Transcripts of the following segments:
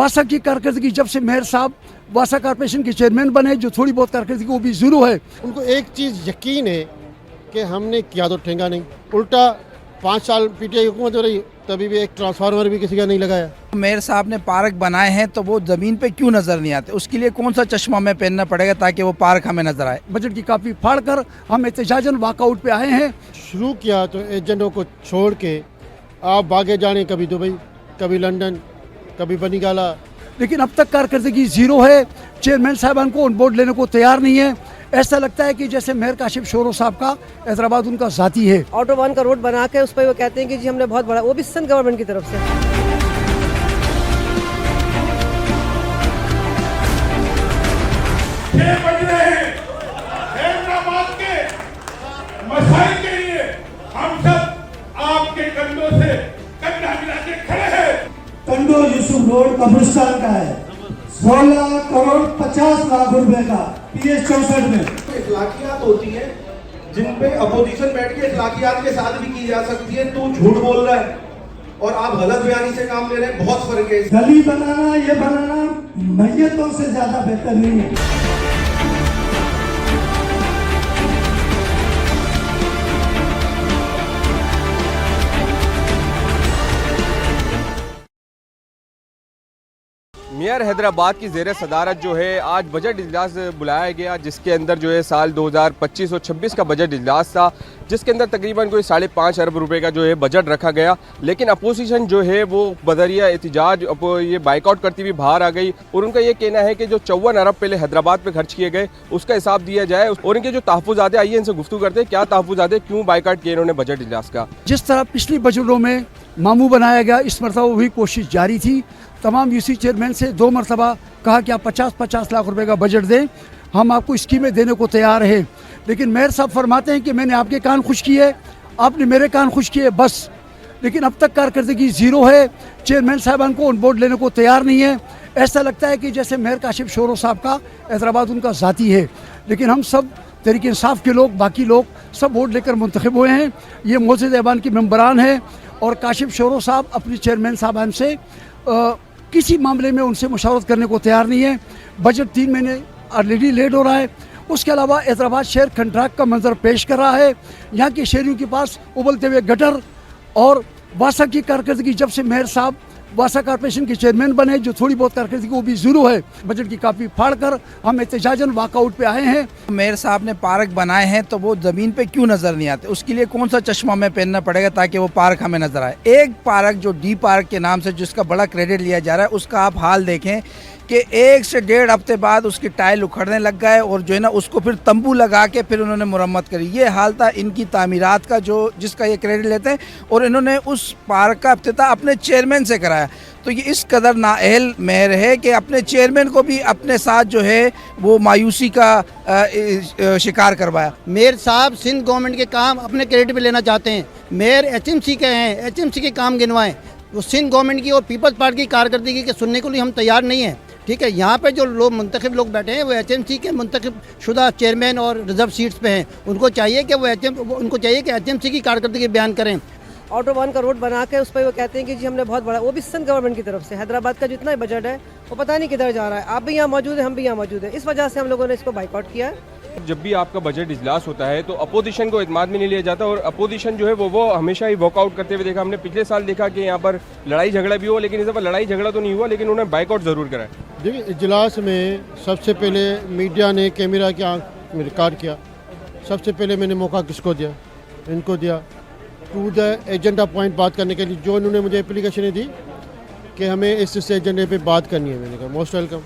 वासा की कारकर्दगी जब से मेयर साहब वासा कॉर्पोरेशन के चेयरमैन बने, जो थोड़ी बहुत कारकर्दगी वो भी ज़ीरो है। उनको एक चीज़ यकीन है कि हमने किया तो ठेंगा नहीं, उल्टा 5 साल पीटीआई हुकूमत हो रही तभी भी एक ट्रांसफार्मर भी किसी का नहीं लगाया। मेयर साहब ने पार्क बनाए हैं तो वो ज़मीन पे क्यों नज़र नहीं आते? उसके लिए कौन सा चश्मा हमें पहनना पड़ेगा ताकि वो पार्क हमें नज़र आए? बजट की कापी फाड़ कर हम एहतजाजन वॉकआउट पे आए हैं। शुरू किया तो एजेंडों को छोड़ के आप भागे जाने, कभी दुबई, कभी लंदन, कभी बनीगाला। लेकिन अब तक कारकर्दगी ज़ीरो है। चेयरमैन साहबान को ऑन बोर्ड लेने को तैयार नहीं है। ऐसा लगता है कि जैसे मेयर काशिफ शोरो साहब का हैदराबाद उनका ज़ाती है। ऑटो वन का रोड बना के उस पर वो कहते हैं कि जी हमने बहुत बड़ा, वो भी सिंध गवर्नमेंट की तरफ से। हैदराबाद के मसाइल के लिए हम सब आपके कंधों से कंधा मिला के खड़े हैं। कंडो यूसुफ रोड कब्रिस्तान का है, 16 करोड़ 50 लाख रुपए का PS 64 में। इखलाकियात होती हैं जिन पे अपोजिशन बैठ के इखलाकियात के साथ भी की जा सकती है। तू झूठ बोल रहा है और आप गलत बयानी से काम ले रहे हैं, बहुत फर्क है। गली बनाना, ये बनाना मैयतों से ज्यादा बेहतर नहीं है। मेयर हैदराबाद की ज़ेर सदारत जो है आज बजट इजलास बुलाया गया, जिसके अंदर जो है साल 2025 और 26 का बजट इजलास था, जिसके अंदर तकरीबन कोई 5.5 अरब रुपए का जो है बजट रखा गया। लेकिन अपोजिशन जो है वो बदरिया एहतजाज ये बाइकआउट करती हुई बाहर आ गई और उनका ये कहना है कि जो 54 अरब पहले हैदराबाद पे खर्च किए गए उसका हिसाब दिया जाए और इनके जो तहफ़्फ़ुज़ात, आइए इनसे गुफ्तगू करते हैं क्या तहफ़्फ़ुज़ात, क्यों बाइकआउट किए इन्होंने बजट इजलास का। जिस तरह पिछली बजटों में मामू बनाया गया, इस मरतबा वही कोशिश जारी थी। तमाम यूसी चेयरमैन से 2 मरतबा कहा कि आप 50-50 लाख रुपए का बजट दें, हम आपको स्कीमें देने को तैयार हैं। लेकिन मेयर साहब फरमाते हैं कि मैंने आपके कान खुश किए, आपने मेरे कान खुश किए, बस। लेकिन अब तक कारकर्दगी ज़ीरो है। चेयरमैन साहबान को ऑन बोर्ड लेने को तैयार नहीं है। ऐसा लगता है कि जैसे मेयर काशिफ शोरो साहब का हैदराबाद उनका ज़ाती है। लेकिन हम सब तहरीक इंसाफ के लोग, बाकी लोग सब वोट लेकर मुंतखब हुए हैं। ये मोअज़्ज़ज़ ऐवान के मेंबरान हैं और काशिफ शोरो साहब अपनी चेयरमैन साहबान से किसी मामले में उनसे मुशावरत करने को तैयार नहीं है। बजट 3 महीने ऑलरेडी लेट हो रहा है। उसके अलावा हैदराबाद शहर कंट्रैक्ट का मंजर पेश कर रहा है। यहाँ के शहरियों के पास उबलते हुए गटर और वासा की कारकर्दगी जब से मेयर साहब वासा कॉर्पोरेशन के चेयरमैन बने, जो थोड़ी बहुत कारकर्दगी वो भी ज़ीरो है। बजट की कापी फाड़ कर हम एहतजाजन वॉकआउट पे आए हैं। मेयर साहब ने पार्क बनाए हैं तो वो ज़मीन पे क्यों नज़र नहीं आते? उसके लिए कौन सा चश्मा हमें पहनना पड़ेगा ताकि वो पार्क हमें नज़र आए? एक पार्क जो डी पार्क के नाम से जिसका बड़ा क्रेडिट लिया जा रहा है, उसका आप हाल देखें कि 1 से 1.5 हफ्ते बाद उसकी टाइल उखड़ने लग गए और जो है ना उसको फिर तंबू लगा के फिर उन्होंने मुरम्मत करी। ये हाल था इनकी तामीरात का, जो जिसका ये क्रेडिट लेते हैं, और इन्होंने उस पार्क का इफ्तिताह अपने चेयरमैन से कराया। तो ये इस कदर नाअहल मेयर है कि अपने चेयरमैन को भी अपने साथ जो है वो मायूसी का शिकार करवाया। मेयर साहब सिंध गवर्नमेंट के काम अपने क्रेडिट पे लेना चाहते हैं। मेयर HMC के हैं, HMC के काम गिनवाएं। वो सिंध गवर्नमेंट की और पीपल्स पार्टी की कारकर्दगी के सुनने के लिए हम तैयार नहीं हैं। ठीक है, यहाँ पे जो लोग मुंतखब लोग बैठे हैं वो HMC के मुंतखब शुदा चेयरमैन और रिजर्व सीट्स पे हैं। उनको चाहिए कि उनको चाहिए कि HMC की कारकर्दगी बयान करें। ऑटो वन का रोड बना के उस पर वो कहते हैं कि जी हमने बहुत बड़ा, वो भी सिंध गवर्नमेंट की तरफ से। हैदराबाद का जितना बजट है वो पता नहीं किधर जा रहा है। आप भी यहाँ मौजूद हैं, हम भी यहाँ मौजूद हैं। इस वजह से हम लोगों ने इसको बाइकआउट किया है। जब भी आपका बजट इजलास होता है तो अपोजिशन को इत्मीनान में नहीं लिया जाता और अपोजिशन जो है वो हमेशा ही वॉकआउट करते हुए देखा। हमने पिछले साल देखा कि यहाँ पर लड़ाई झगड़ा भी हुआ, लेकिन इस दफ़ा लड़ाई झगड़ा तो नहीं हुआ, लेकिन उन्होंने बाइकआउट ज़रूर करा। देखिए, इजलास में सबसे पहले मीडिया ने कैमरा के आँख में रिकॉर्ड किया। सबसे पहले मैंने मौका किसको दिया? इनको दिया टू द एजेंडा पॉइंट बात करने के लिए। जो इन्होंने मुझे एप्लीकेशन दी कि हमें इस एजेंडे पे बात करनी है, मैंने कहा मोस्ट वेलकम,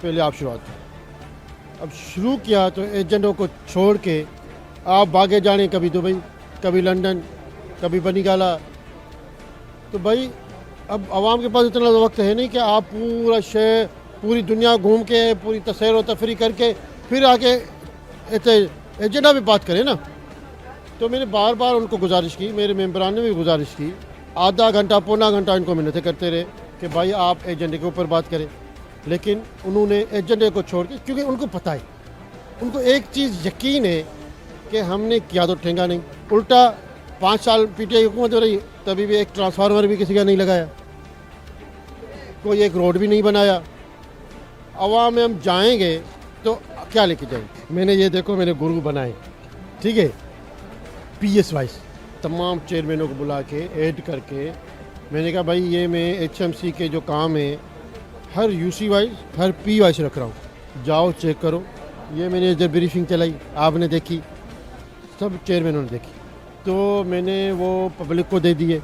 पहले आप शुरुआत करें। अब शुरू किया तो एजेंडों को छोड़ के आप भागे जाने, कभी दुबई, कभी लंदन, कभी बनीगाला। तो भाई अब आवाम के पास इतना वक्त है नहीं कि आप पूरा शहर, पूरी दुनिया घूम के, पूरी तसैर व तफरी करके फिर आके एजेंडा पे बात करें ना। तो मैंने बार बार उनको गुजारिश की, मेरे मेंबरान ने भी गुजारिश की, आधा घंटा पौना घंटा इनको मिन्नतें करते रहे कि भाई आप एजेंडे के ऊपर बात करें। लेकिन उन्होंने एजेंडे को छोड़ के, क्योंकि उनको पता है, उनको एक चीज़ यकीन है कि हमने किया तो ठेंगा नहीं, उल्टा 5 साल पीटीआई हुकूमत हो रही तभी भी एक ट्रांसफार्मर भी किसी का नहीं लगाया। कोई एक रोड भी नहीं बनाया। अवाम में हम जाएंगे तो क्या लेके जाएंगे। मैंने ये देखो मैंने गुरु बनाए, ठीक है, पीएस वाइज तमाम चेयरमैनों को बुला के ऐड करके मैंने कहा भाई ये मैं एचएमसी के जो काम है हर यूसी वाइज हर पी वाइज रख रहा हूँ, जाओ चेक करो। ये मैंने जब ब्रीफिंग चलाई आपने देखी, सब चेयरमैनों ने देखी, तो मैंने वो पब्लिक को दे दिए।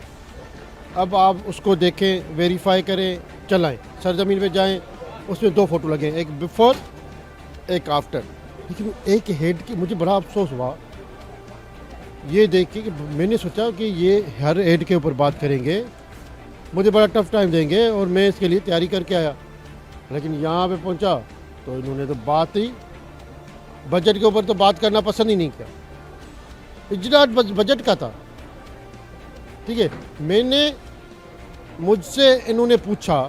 अब आप उसको देखें, वेरीफाई करें, चलाएं, सरजमीन पे जाएं, उसमें 2 फोटो लगे, एक बिफोर एक आफ्टर। लेकिन एक हेड की मुझे बड़ा अफसोस हुआ ये देख के कि मैंने सोचा कि ये हर हेड के ऊपर बात करेंगे, मुझे बड़ा टफ टाइम देंगे और मैं इसके लिए तैयारी करके आया। लेकिन यहाँ पे पहुँचा तो इन्होंने तो बात ही बजट के ऊपर तो बात करना पसंद ही नहीं किया। इजलास बजट का था, ठीक है। मैंने मुझसे इन्होंने पूछा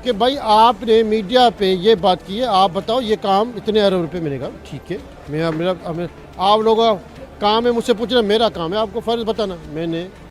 कि भाई आपने मीडिया पे ये बात की है, आप बताओ ये काम इतने अरब रुपए। मैंने कहा ठीक है, मेरा आप लोगों का काम है मुझसे पूछना, मेरा काम है आपको फ़र्ज़ बताना। मैंने